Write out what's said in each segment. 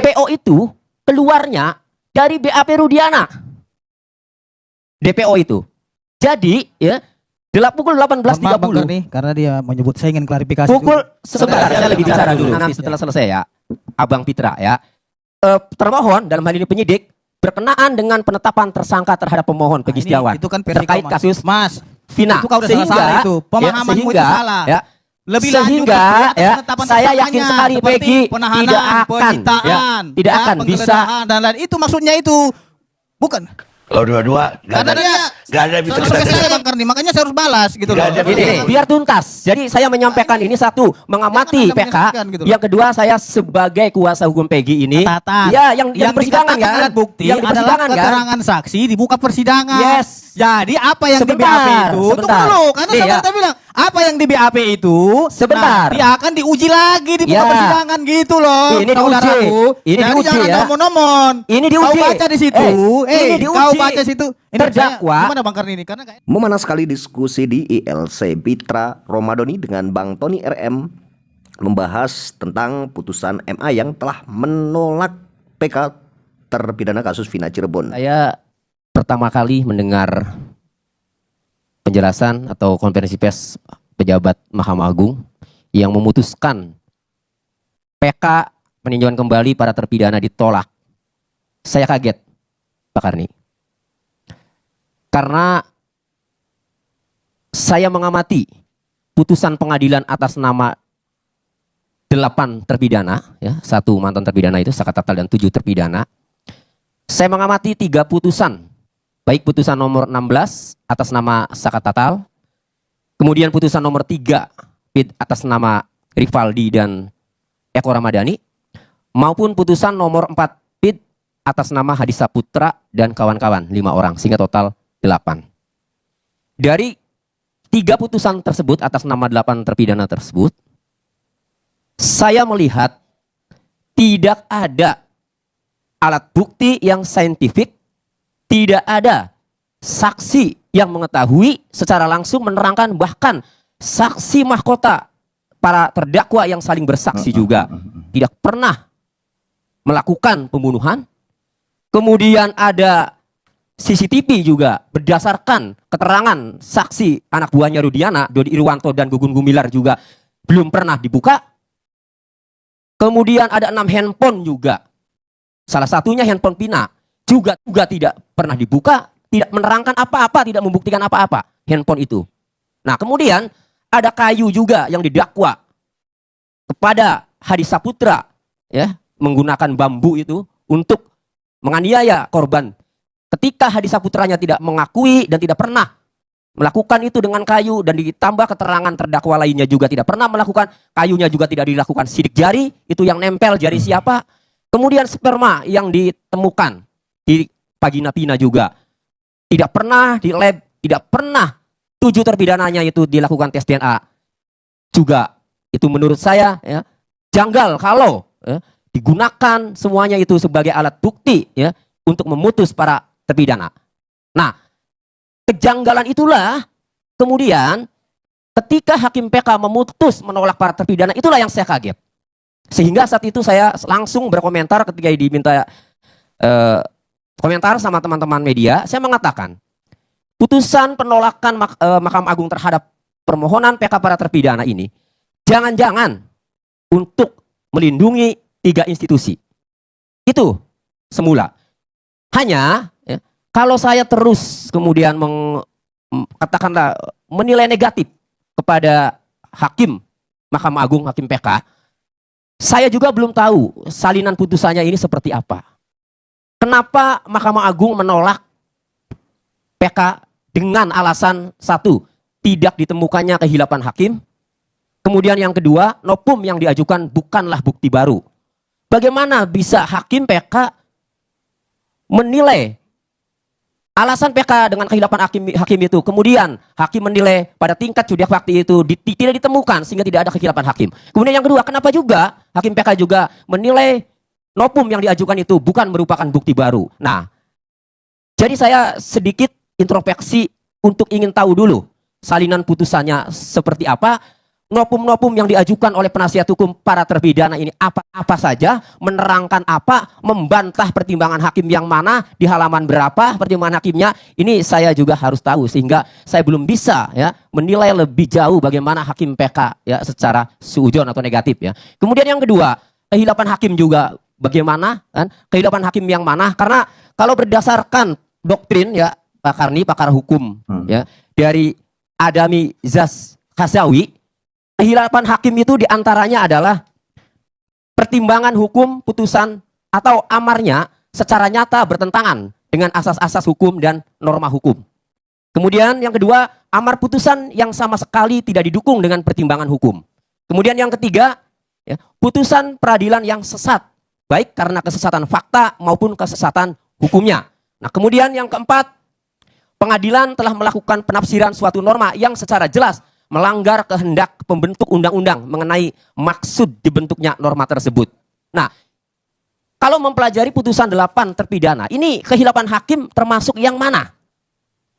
DPO itu keluarnya dari BAP Rudiana. DPO itu. Jadi ya pukul 18.30 nih karena dia menyebut, saya ingin klarifikasi pukul dulu. sebentar saya lagi bicara dulu nanti setelah selesai ya Abang Pitra ya. Termohon dalam hal ini penyidik berkenaan dengan penetapan tersangka terhadap pemohon Peggy Setiawan itu kan versi terkait kau, kasus Mas. Vina. Itu kau udah salah itu. Pemahamanmu itu salah. Ya, lebih sehingga ya, saya yakin sekali Peggy tidak akan tidak akan bisa dan lain itu maksudnya itu bukan. Kalau dua-dua gak ada bisa saya Bang Karni, makanya saya harus balas gitu loh. Ini, biar tuntas. Jadi saya menyampaikan ini satu mengamati PK. Gitu yang kedua saya sebagai kuasa hukum Peggy ini. Ya yang persidangan ya. Alat bukti yang di adalah persidangan keterangan saksi di muka persidangan. Yes. Jadi apa yang di BAP itu? Tunggu dulu, karena saya bilang apa yang di BAP itu sebentar. Dia akan diuji lagi di muka persidangan gitu loh. Ini diuji. Ini diuji ya. Ini diuji. Kau baca di situ. Ini diuji. Kau baca situ. Terdakwa. Gimana Bang Karni ini? Karena memanas sekali diskusi di ILC Pitra Romadoni dengan Bang Tony RM membahas tentang putusan MA yang telah menolak PK terpidana kasus Vina Cirebon. Saya pertama kali mendengar penjelasan atau konferensi pers pejabat Mahkamah Agung yang memutuskan PK peninjauan kembali para terpidana ditolak. Saya kaget, Pak Karni. Karena saya mengamati putusan pengadilan atas nama 8 terpidana, ya, 1 mantan terpidana itu, Saka Tatal dan 7 terpidana. Saya mengamati 3 putusan, baik putusan nomor 16 atas nama Saka Tatal, kemudian putusan nomor 3 atas nama Rivaldi dan Eko Ramadhani, maupun putusan nomor 4 atas nama Hadi Saputra dan kawan-kawan 5 orang, sehingga total 8. Dari 3 putusan tersebut atas nama 8 terpidana tersebut, saya melihat tidak ada alat bukti yang saintifik, tidak ada saksi yang mengetahui secara langsung menerangkan, bahkan saksi mahkota para terdakwa yang saling bersaksi juga tidak pernah melakukan pembunuhan. Kemudian ada CCTV juga berdasarkan keterangan saksi anak buahnya Rudiana, Dodi Irwanto dan Gugun Gumilar juga belum pernah dibuka. Kemudian ada 6 handphone juga. Salah satunya handphone Vina juga tidak pernah dibuka, tidak menerangkan apa-apa, tidak membuktikan apa-apa handphone itu. Nah, kemudian ada kayu juga yang didakwa kepada Hadi Saputra ya, menggunakan bambu itu untuk menganiaya korban. Ketika Hadi Saputranya tidak mengakui dan tidak pernah melakukan itu dengan kayu, dan ditambah keterangan terdakwa lainnya juga tidak pernah melakukan, kayunya juga tidak dilakukan sidik jari, itu yang nempel jari siapa. Kemudian sperma yang ditemukan di vagina Vina juga tidak pernah di lab, tidak pernah 7 terpidananya itu dilakukan tes DNA juga. Itu menurut saya ya, janggal kalau ya, digunakan semuanya itu sebagai alat bukti ya, untuk memutus para terpidana. Nah, kejanggalan itulah kemudian ketika Hakim PK memutus menolak para terpidana, itulah yang saya kaget. Sehingga saat itu saya langsung berkomentar ketika diminta komentar sama teman-teman media. Saya mengatakan putusan penolakan Mahkamah Agung terhadap permohonan PK para terpidana ini jangan-jangan untuk melindungi 3 institusi. Itu semula. Hanya ya, kalau saya terus kemudian katakanlah menilai negatif kepada hakim Mahkamah Agung, Hakim PK, saya juga belum tahu salinan putusannya ini seperti apa. Kenapa Mahkamah Agung menolak PK dengan alasan 1, tidak ditemukannya kehilapan hakim. Kemudian yang kedua, nopum yang diajukan bukanlah bukti baru. Bagaimana bisa Hakim PK menilai alasan PK dengan kehilapan hakim itu, kemudian hakim menilai pada tingkat zodiak fakti itu tidak ditemukan sehingga tidak ada kehilapan hakim. Kemudian yang kedua, kenapa juga Hakim PK juga menilai nopum yang diajukan itu bukan merupakan bukti baru. Nah, jadi saya sedikit introspeksi untuk ingin tahu dulu salinan putusannya seperti apa, nopum-nopum yang diajukan oleh penasihat hukum para terpidana ini apa saja, menerangkan apa, membantah pertimbangan hakim yang mana, di halaman berapa pertimbangan hakimnya, ini saya juga harus tahu sehingga saya belum bisa ya menilai lebih jauh bagaimana hakim PK ya secara suujon atau negatif ya. Kemudian yang kedua, kehilapan hakim juga bagaimana kan? Kehilapan hakim yang mana? Karena kalau berdasarkan doktrin ya Pak Karni, pakar hukum ya dari Adami Zaz Khazawi, kehilapan hakim itu diantaranya adalah pertimbangan hukum putusan atau amarnya secara nyata bertentangan dengan asas-asas hukum dan norma hukum. Kemudian yang kedua, amar putusan yang sama sekali tidak didukung dengan pertimbangan hukum. Kemudian yang ketiga, ya, putusan peradilan yang sesat, baik karena kesesatan fakta maupun kesesatan hukumnya. Nah, kemudian yang keempat, pengadilan telah melakukan penafsiran suatu norma yang secara jelas melanggar kehendak pembentuk undang-undang mengenai maksud dibentuknya norma tersebut. Nah, kalau mempelajari putusan 8 terpidana, ini kehilapan hakim termasuk yang mana?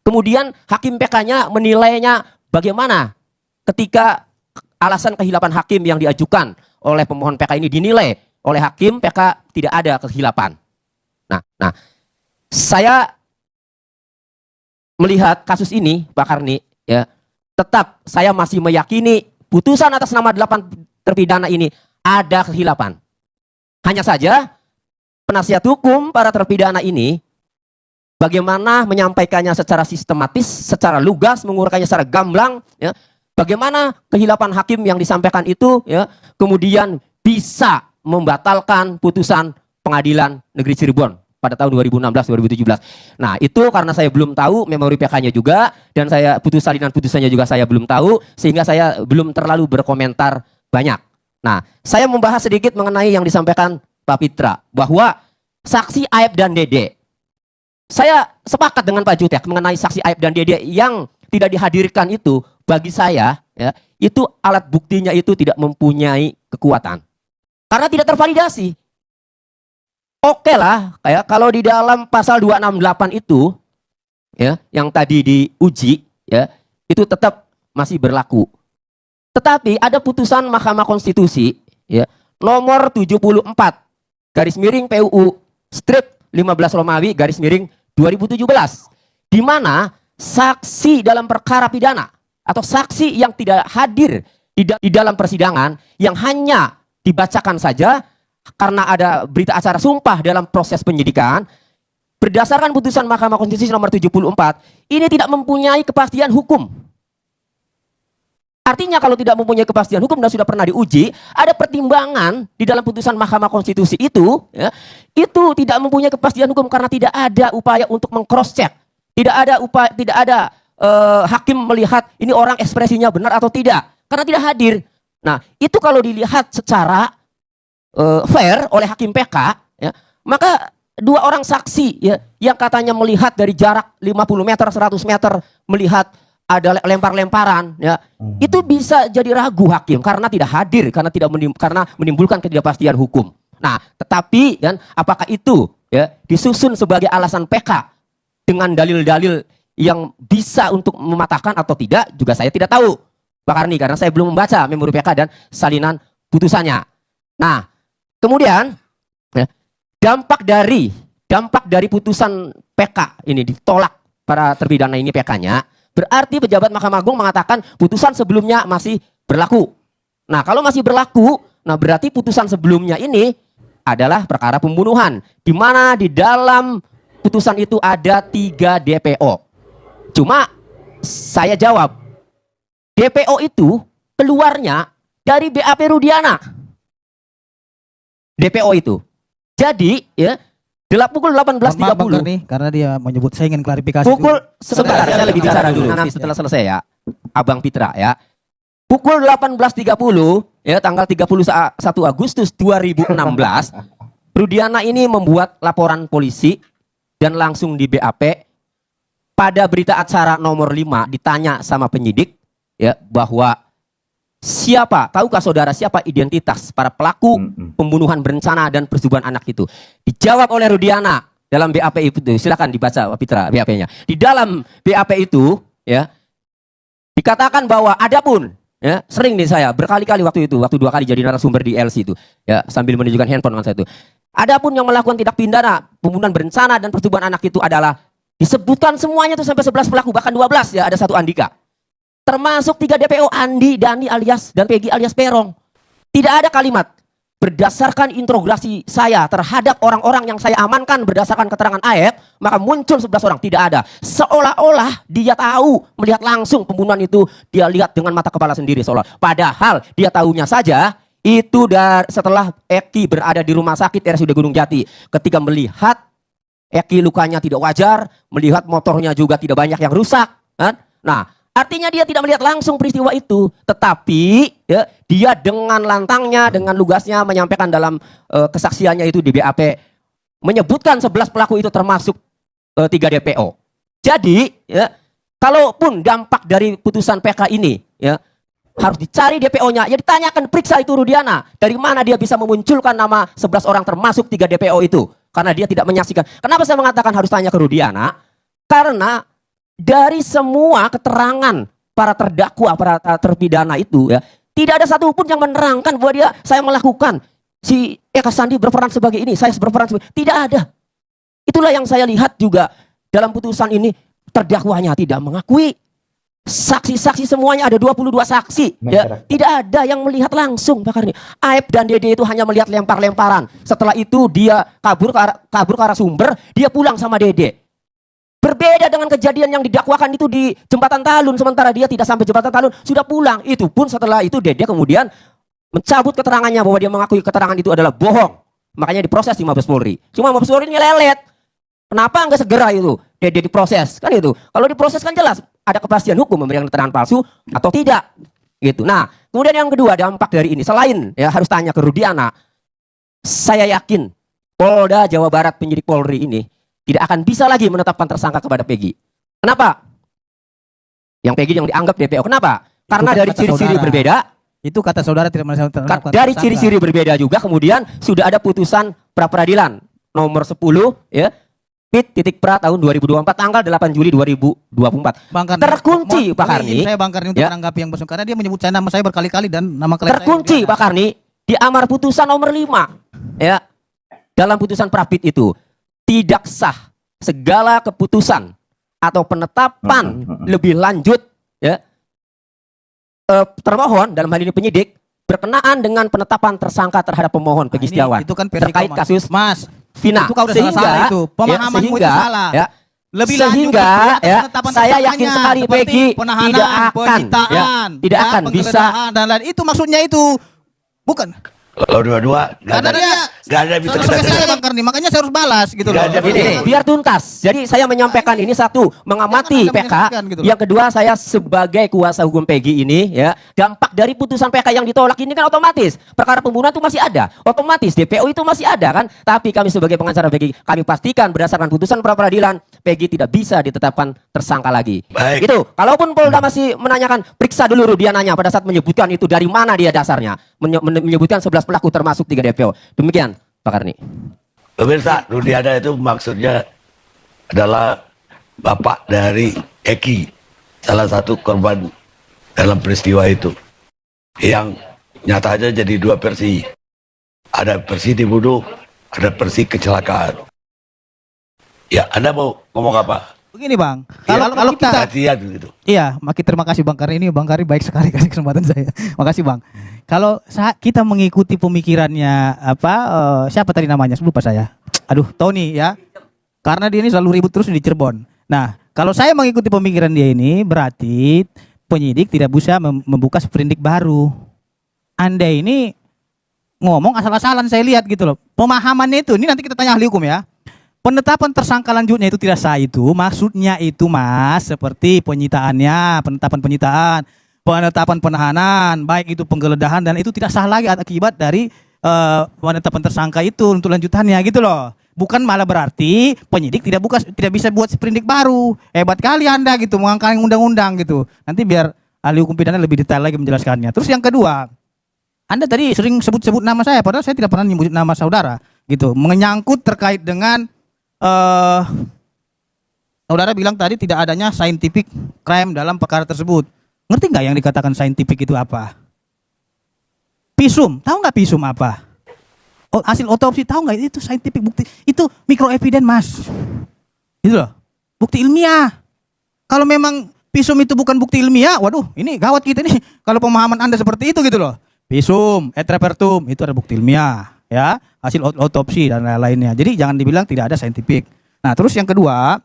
Kemudian hakim PK-nya menilainya bagaimana ketika alasan kehilapan hakim yang diajukan oleh pemohon PK ini dinilai oleh hakim PK tidak ada kehilapan. Nah, saya melihat kasus ini, Pak Karni, ya, tetap saya masih meyakini putusan atas nama 8 terpidana ini ada kehilapan. Hanya saja penasihat hukum para terpidana ini bagaimana menyampaikannya secara sistematis, secara lugas, menguraikannya secara gamblang, ya, bagaimana kehilapan hakim yang disampaikan itu ya kemudian bisa membatalkan putusan Pengadilan Negeri Cirebon pada tahun 2016-2017. Nah, itu karena saya belum tahu memori PK-nya juga, dan saya putusannya juga saya belum tahu, sehingga saya belum terlalu berkomentar banyak. Nah, saya membahas sedikit mengenai yang disampaikan Pak Pitra, bahwa saksi Aib dan Dede. Saya sepakat dengan Pak Jutek mengenai saksi Aib dan Dede yang tidak dihadirkan itu, bagi saya, ya, itu alat buktinya itu tidak mempunyai kekuatan. Karena tidak tervalidasi. Oke lah, kayak kalau di dalam pasal 268 itu, ya, yang tadi diuji, ya, itu tetap masih berlaku. Tetapi ada putusan Mahkamah Konstitusi, ya, nomor 74 garis miring PUU strip 15 Romawi garis miring 2017, di mana saksi dalam perkara pidana atau saksi yang tidak hadir di dalam persidangan yang hanya dibacakan saja karena ada berita acara sumpah dalam proses penyidikan, berdasarkan putusan Mahkamah Konstitusi nomor 74, ini tidak mempunyai kepastian hukum. Artinya kalau tidak mempunyai kepastian hukum dan sudah pernah diuji, ada pertimbangan di dalam putusan Mahkamah Konstitusi itu, ya, itu tidak mempunyai kepastian hukum karena tidak ada upaya untuk meng-cross check, tidak ada hakim melihat ini orang ekspresinya benar atau tidak, karena tidak hadir. Nah, itu kalau dilihat secara fair oleh hakim PK, ya, maka dua orang saksi, ya, yang katanya melihat dari jarak 50 meter, 100 meter, melihat ada lempar-lemparan, ya, itu bisa jadi ragu hakim karena tidak hadir, karena menimbulkan ketidakpastian hukum. Nah, tetapi kan apakah itu, ya, disusun sebagai alasan PK dengan dalil-dalil yang bisa untuk mematahkan atau tidak juga saya tidak tahu, Pak Karni, karena saya belum membaca memori PK dan salinan putusannya. Nah, kemudian ya, dampak dari putusan PK ini ditolak para terpidana ini PK-nya, berarti pejabat Mahkamah Agung mengatakan putusan sebelumnya masih berlaku. Nah, kalau masih berlaku, nah berarti putusan sebelumnya ini adalah perkara pembunuhan, di mana di dalam putusan itu ada 3 DPO. Cuma saya jawab, DPO itu keluarnya dari BAP Rudiana. DPO itu. Jadi, ya, pukul 18.30. Nih, karena dia menyebut, saya ingin klarifikasi. Sebentar, saya lebih bicara dulu. Nanti setelah selesai ya, Abang Pitra ya. Pukul 18.30, ya, tanggal 31 Agustus 2016, Rudiana ini membuat laporan polisi dan langsung di BAP. Pada berita acara nomor 5 ditanya sama penyidik, ya, bahwa tahukah saudara siapa identitas para pelaku pembunuhan berencana dan persetubuhan anak itu? Dijawab oleh Rudiana dalam BAP itu. Silakan dibaca Pak Pitra BAP-nya. Di dalam BAP itu, ya, dikatakan bahwa adapun ya sering nih saya berkali-kali waktu 2 kali jadi narasumber di LC itu, ya sambil menunjukkan handphone dengan saya itu. Adapun yang melakukan tindak pidana pembunuhan berencana dan persetubuhan anak itu adalah disebutkan semuanya itu sampai 11 pelaku, bahkan 12 ya, ada 1 Andika. Termasuk 3 DPO, Andi, Dani alias dan Peggy alias Perong. Tidak ada kalimat berdasarkan interogasi saya terhadap orang-orang yang saya amankan berdasarkan keterangan AF, maka muncul 11 orang. Tidak ada. Seolah-olah dia tahu, melihat langsung pembunuhan itu, dia lihat dengan mata kepala sendiri seolah. Padahal dia tahunya saja itu setelah Eki berada di rumah sakit RSUD Gunung Jati. Ketika melihat Eki lukanya tidak wajar, melihat motornya juga tidak banyak yang rusak. Kan? Nah, artinya dia tidak melihat langsung peristiwa itu, tetapi ya, dia dengan lantangnya, dengan lugasnya menyampaikan dalam kesaksiannya itu di BAP, menyebutkan 11 pelaku itu termasuk 3 DPO. Jadi, ya, kalaupun dampak dari putusan PK ini, ya, harus dicari DPO-nya, ya ditanyakan, periksa itu Rudiana, dari mana dia bisa memunculkan nama 11 orang termasuk 3 DPO itu, karena dia tidak menyaksikan. Kenapa saya mengatakan harus tanya ke Rudiana? Karena dari semua keterangan para terdakwa, para terpidana itu, ya, tidak ada satupun yang menerangkan bahwa saya melakukan, si Eka Sandi berperan sebagai ini, saya berperan sebagai, tidak ada. Itulah yang saya lihat juga dalam putusan ini, terdakwanya tidak mengakui. Saksi-saksi semuanya ada 22 saksi, ya. Tidak ada yang melihat langsung, Pak Karni. Aib dan Dede itu hanya melihat lempar-lemparan. Setelah itu dia kabur ke arah sumber, dia pulang sama Dede. Berbeda dengan kejadian yang didakwakan itu di Jembatan Talun, sementara dia tidak sampai Jembatan Talun, sudah pulang. Itu pun setelah itu Dede kemudian mencabut keterangannya bahwa dia mengakui keterangan itu adalah bohong. Makanya diproses di Mabes Polri. Cuma Mabes Polri ini lelet. Kenapa enggak segera itu Dede diproses? Kan itu. Kalau diproses kan jelas ada kepastian hukum memberikan keterangan palsu atau tidak. Gitu. Nah, kemudian yang kedua dampak dari ini, selain ya harus tanya ke Rudiana, saya yakin Polda Jawa Barat penyidik Polri ini tidak akan bisa lagi menetapkan tersangka kepada Peggy. Kenapa? Yang Peggy yang dianggap DPO. Kenapa? Karena dari ciri-ciri berbeda. Itu kata saudara tidak menetapkan Dari tersangka. ciri-ciri berbeda juga kemudian sudah ada putusan pra peradilan nomor 10 ya. Pit.pra tahun 2024 tanggal 8 Juli 2024. Bang Karni, Terkunci Pak Karni. Saya Bang Karni untuk ya, menanggapi yang bersangkutan karena dia menyebut saya nama saya berkali-kali dan nama klien terkunci Pak Karni di amar putusan nomor 5 ya. Dalam putusan Prapit itu tidak sah segala keputusan atau penetapan lebih lanjut ya termohon dalam hal ini penyidik berkenaan dengan penetapan tersangka terhadap pemohon Peggy Setiawan itu kan versi terkait kau, kasus Mas. Vina. Itu kau udah salah itu. Pemahamanmu itu salah. Ya, Lebih sehingga lanjut ya, penetapan saya yakin tersangkanya, sekali seperti Peggy penahanan, tidak akan penyitaan, tidak ya, akan bisa penggeledahan dan lain. Itu maksudnya itu. Bukan. Kalau dua-dua nggak ada bisa Sudah kita selesai Bang Karni, makanya saya harus balas gitu loh. Nggak ada ini biar tuntas. Jadi saya menyampaikan ini satu mengamati Jangan Anda PK. menyesatkan gitu loh. Yang kedua saya sebagai kuasa hukum Peggy ini ya dampak dari putusan PK yang ditolak ini kan otomatis perkara pembunuhan itu masih ada, otomatis DPO itu masih ada kan. Tapi kami sebagai pengacara Peggy kami pastikan berdasarkan putusan pra peradilan Peggy tidak bisa ditetapkan tersangka lagi. Baik. Itu kalaupun Polda masih menanyakan periksa dulu Rudiananya pada saat menyebutkan itu dari mana dia dasarnya menyebutkan 11 pelaku termasuk 3 DPO. Demikian Pak Karni. Pemirsa, Rudiana itu maksudnya adalah bapak dari Eki, salah satu korban dalam peristiwa itu. Yang nyatanya jadi 2 versi. Ada versi dibunuh, ada versi kecelakaan. Ya, Anda mau ngomong apa? Begini Bang, kalau kita Kasihan gitu. iya, makin terima kasih Bang Karni, ini Bang Karni baik sekali kasih kesempatan saya. Makasih Bang. Kalau kita mengikuti pemikirannya siapa tadi namanya? Lupa saya. Aduh, Tony ya. Karena dia ini selalu ribut terus di Cirebon. Nah, kalau saya mengikuti pemikiran dia ini berarti penyidik tidak bisa membuka sprindik baru. Anda ini ngomong asal-asalan saya lihat gitu loh. Pemahamannya itu, ini nanti kita tanya ahli hukum ya. Penetapan tersangka lanjutnya itu tidak sah itu maksudnya itu Mas seperti penyitaannya, penetapan penahanan, baik itu penggeledahan dan itu tidak sah lagi akibat dari penetapan tersangka itu untuk lanjutannya gitu loh. Bukan malah berarti penyidik tidak bisa buat sprindik baru. Hebat kali Anda gitu mengangkat undang-undang gitu. Nanti biar ahli hukum pidana lebih detail lagi menjelaskannya. Terus yang kedua, Anda tadi sering sebut-sebut nama saya padahal saya tidak pernah menyebut nama saudara gitu. Menyangkut terkait dengan saudara bilang tadi tidak adanya scientific crime dalam perkara tersebut. Ngerti nggak yang dikatakan saintifik itu apa? Visum, tahu nggak visum apa? Hasil otopsi tahu nggak itu saintifik bukti? Itu mikro evidence mas. Itu loh, bukti ilmiah. Kalau memang visum itu bukan bukti ilmiah, waduh, ini gawat kita nih. Kalau pemahaman Anda seperti itu gitu loh. Visum, et repertum, itu ada bukti ilmiah, ya, hasil otopsi dan lain-lainnya. Jadi jangan dibilang tidak ada saintifik. Nah, terus yang kedua,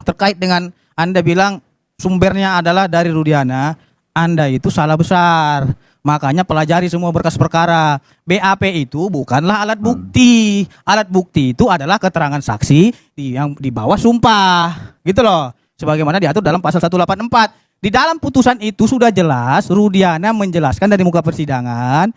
terkait dengan Anda bilang sumbernya adalah dari Rudiana, Anda itu salah besar. Makanya pelajari semua berkas perkara. BAP itu bukanlah alat bukti. Alat bukti itu adalah keterangan saksi yang di bawah sumpah. Gitu loh. Sebagaimana diatur dalam pasal 184. Di dalam putusan itu sudah jelas Rudiana menjelaskan dari muka persidangan,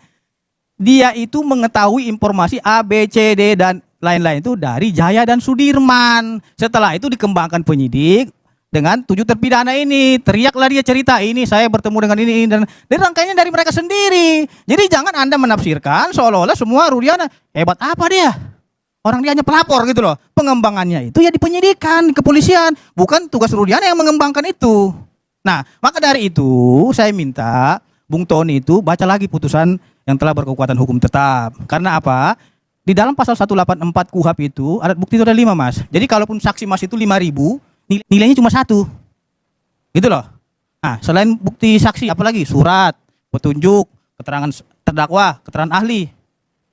dia itu mengetahui informasi A, B, C, D dan lain-lain itu dari Jaya dan Sudirman. Setelah itu dikembangkan penyidik dengan 7 terpidana ini. Teriaklah dia cerita, ini saya bertemu dengan ini dan rangkaiannya dari mereka sendiri. Jadi jangan Anda menafsirkan seolah-olah semua Rudiana hebat apa dia. Orang dia hanya pelapor gitu loh. Pengembangannya itu ya di penyidikan, di kepolisian. Bukan tugas Rudiana yang mengembangkan itu. Nah, maka dari itu saya minta Bung Tony itu baca lagi putusan yang telah berkekuatan hukum tetap. Karena apa? Di dalam pasal 184 KUHP itu alat bukti itu ada 5 mas. Jadi kalaupun saksi mas itu 5.000, nilainya cuma 1. Gitu loh. Nah, selain bukti saksi apalagi? Surat, petunjuk, keterangan terdakwa, keterangan ahli.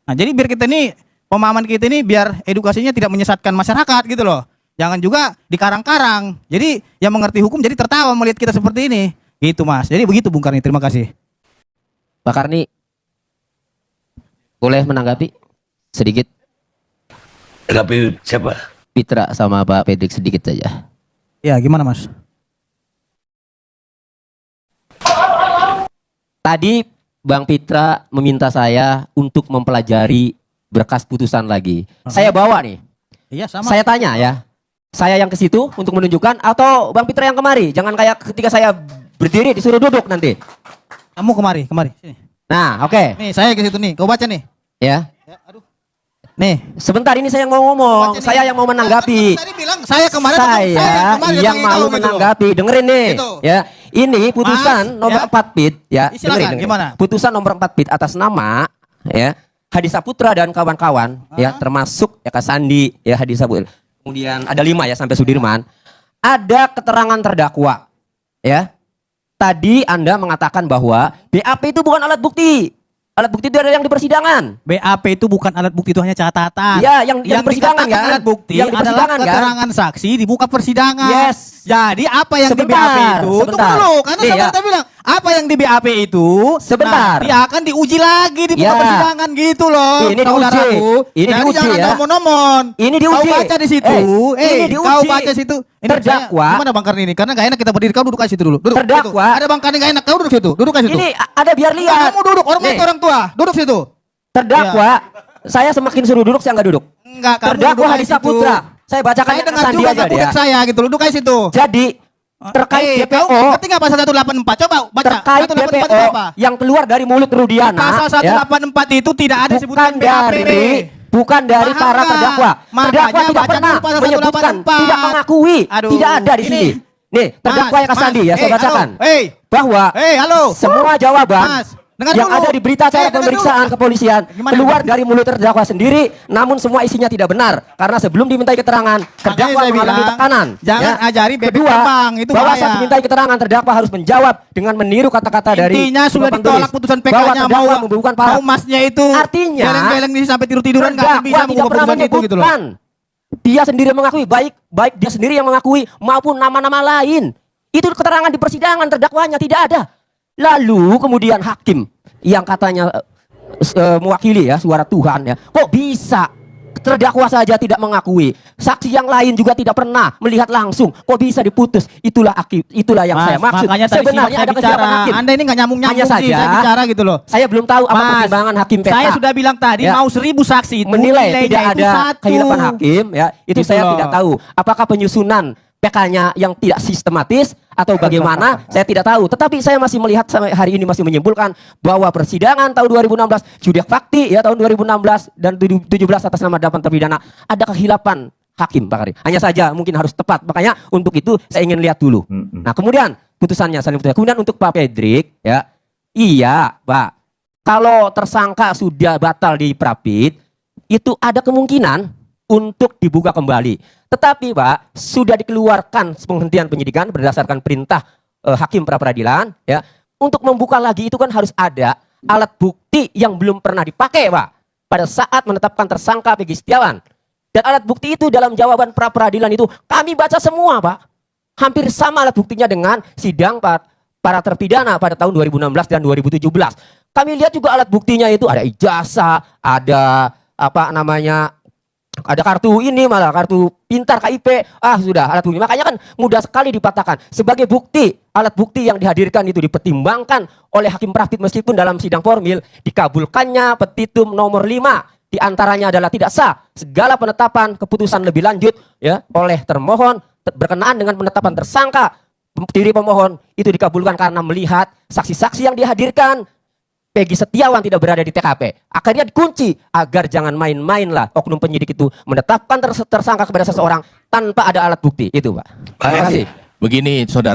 Nah, jadi biar kita ini pemahaman kita ini biar edukasinya tidak menyesatkan masyarakat gitu loh. Jangan juga dikarang-karang. Jadi yang mengerti hukum jadi tertawa melihat kita seperti ini. Gitu Mas. Jadi begitu Bung Karni. Terima kasih. Pak Karni, boleh menanggapi sedikit? Tapi siapa? Pitra sama Pak Pedrik sedikit saja. Ya gimana Mas? Tadi Bang Pitra meminta saya untuk mempelajari berkas putusan lagi. Saya bawa nih. Iya sama. Saya tanya ya. Saya yang ke situ untuk menunjukkan atau Bang Pitra yang kemari? Jangan kayak ketika saya berdiri disuruh duduk nanti. Kamu kemari. Sini. Nah, oke. Nih saya ke situ nih. Kau baca nih. Ya. Aduh. Nih. Sebentar ini saya mau ngomong. Saya yang mau menanggapi. Tadi bilang saya kemarin. Saya yang mau menanggapi. Dengerin nih. Gitu. Ya. Ini putusan Mas, nomor ya. 4 Pit ya. Silakan, gimana? Putusan nomor 4 Pit atas nama ya Hadi Saputra dan kawan-kawan ya, termasuk ya Kak Sandi ya, Hadi Saputra. Kemudian ada 5 ya sampai Sudirman. Ada keterangan terdakwa ya. Tadi Anda mengatakan bahwa BAP itu bukan alat bukti. Alat bukti itu ada yang di persidangan. BAP itu bukan alat bukti, itu hanya catatan. Ya, yang di persidangan dikatakan kan? alat bukti Yang di adalah persidangan kan? keterangan saksi di muka persidangan. Yes. Jadi apa yang di BAP itu? Tunggu Sebentar. dulu, karena Iya. saudara bilang apa yang di BAP itu Sebentar. nanti akan diuji lagi di muka Ya. persidangan gitu loh. Ini diuji. saudaraku. Ini Jadi diuji, jangan ya. nomor-nomor. Ini Kau diuji. baca di situ. Ini diuji. Kau baca situ. Ini Terdakwa. saya- Gimana Bang Karni ini? Karena gak enak kita berdiri. Kau duduk aja situ dulu. Duduk. Terdakwa. Situ. Ada Bang Karni gak enak. Kau duduk situ. Duduk aja situ. Ini ada biar lihat. Kamu duduk. Orang Nih, itu orang tua. Duduk situ. terdakwa, saya semakin suruh duduk saya nggak duduk. Enggak, kamu Terdakwa duduk Hadi aja situ. Saputra. Saya bacakan Saya yang dengar Sandi juga aja kamu dia. saya gitu. Duduk aja situ. Jadi terkait Kau DPO, ngerti nggak pasal 184? Coba baca. terkait 184 itu DPO apa? yang keluar dari mulut Rudiana, Pasal ya, 184 itu tidak ada bukan sebutan BAP. bukan dari Paham para nggak? terdakwa. Makanya Terdakwa tidak baca pernah dulu pasal menyebutkan, 184. tidak mengakui, Aduh, tidak ada di ini. sini. Nih, terdakwa yang Sandi ya, saya bacakan. Bahwa Halo. semua jawaban Mas, dengar yang dulu. ada di berita acara Dengar pemeriksaan dulu. kepolisian Gimana? keluar dari mulut terdakwa sendiri, namun semua isinya tidak benar karena sebelum dimintai keterangan terdakwa saya mengalami bilang, tekanan. jangan ajari bebek Kedua, terbang, itu bahwa bahaya. saat dimintai keterangan terdakwa harus menjawab dengan meniru kata-kata dari Intinya sudah papan ditolak tulis. putusan Bahwa PK-nya, terdakwa mau membubuhkan parah. masnya itu. Artinya, geleng-geleng ini sampai tidur-tiduran nggak terdakwa bisa tidak mengubah pernah putusan itu gitu loh. menyebutkan. Dia sendiri mengakui, baik dia sendiri yang mengakui maupun nama-nama lain. Itu keterangan di persidangan terdakwanya tidak ada. Lalu kemudian hakim yang katanya mewakili ya suara Tuhan ya, kok bisa terdakwa saja tidak mengakui, saksi yang lain juga tidak pernah melihat langsung, kok bisa diputus? Itulah yang Mas, saya maksud. makanya tadi Sebenarnya saya ada bicara. kesiapan hakim. Anda ini nggak nyambung-nyambung Hanya sih, saja, saya bicara gitu loh. saya belum tahu apa Mas, pertimbangan hakim PK. Saya sudah bilang tadi Ya. mau 1000 saksi itu Menilai nilainya tidak itu ada 1. kehilapan hakim ya, itu Gitu saya loh. tidak tahu. Apakah penyusunan PK-nya yang tidak sistematis atau bagaimana, saya tidak tahu. Tetapi saya masih melihat sampai hari ini masih menyimpulkan bahwa persidangan tahun 2016, judiak fakti ya tahun 2016 dan 17 atas nama 8 terpidana ada kehilapan hakim, Pak Karim. Hanya saja mungkin harus tepat. Makanya untuk itu saya ingin lihat dulu. Nah, kemudian putusannya saling putusnya. Kemudian untuk Pak Pedrik, ya, iya, Pak. Kalau tersangka sudah batal di Prapit, itu ada kemungkinan untuk dibuka kembali. Tetapi, Pak, sudah dikeluarkan penghentian penyidikan berdasarkan perintah hakim pra peradilan, ya. Untuk membuka lagi itu kan harus ada alat bukti yang belum pernah dipakai, Pak, pada saat menetapkan tersangka Peggy Setiawan. Dan alat bukti itu dalam jawaban pra peradilan itu kami baca semua, Pak. Hampir sama alat buktinya dengan sidang para terpidana pada tahun 2016 dan 2017. Kami lihat juga alat buktinya itu ada ijazah, ada ada kartu ini, malah kartu pintar KIP. Sudah alat bukti. Makanya kan mudah sekali dipatahkan. Sebagai bukti, alat bukti yang dihadirkan itu dipertimbangkan oleh hakim Prapit meskipun dalam sidang formil dikabulkannya petitum nomor 5. Di antaranya adalah tidak sah segala penetapan keputusan lebih lanjut, ya, oleh termohon berkenaan dengan penetapan tersangka diri pemohon itu dikabulkan karena melihat saksi-saksi yang dihadirkan Peggy Setiawan tidak berada di TKP. Akhirnya dikunci agar jangan main-main lah oknum penyidik itu menetapkan tersangka kepada seseorang tanpa ada alat bukti. Itu, Pak. Terima kasih. Begini, saudara.